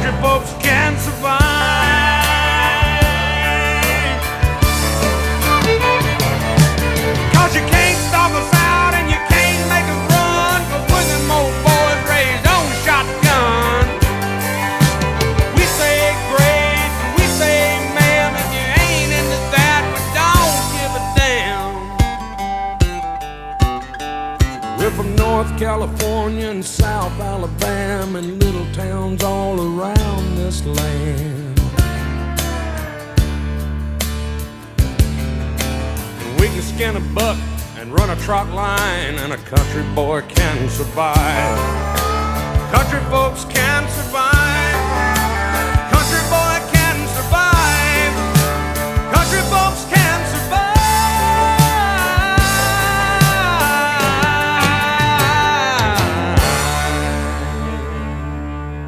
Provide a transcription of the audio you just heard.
country folks can survive. Cause you can't stop us out and you can't make us run, cause we're them old boys raised on shotgun. We say grace, we say amen, if you ain't into that, we don't give a damn. We're from North California and South Alabama and little towns all around this land. And we can skin a buck and run a trot line, and a country boy can survive. Country folks can survive.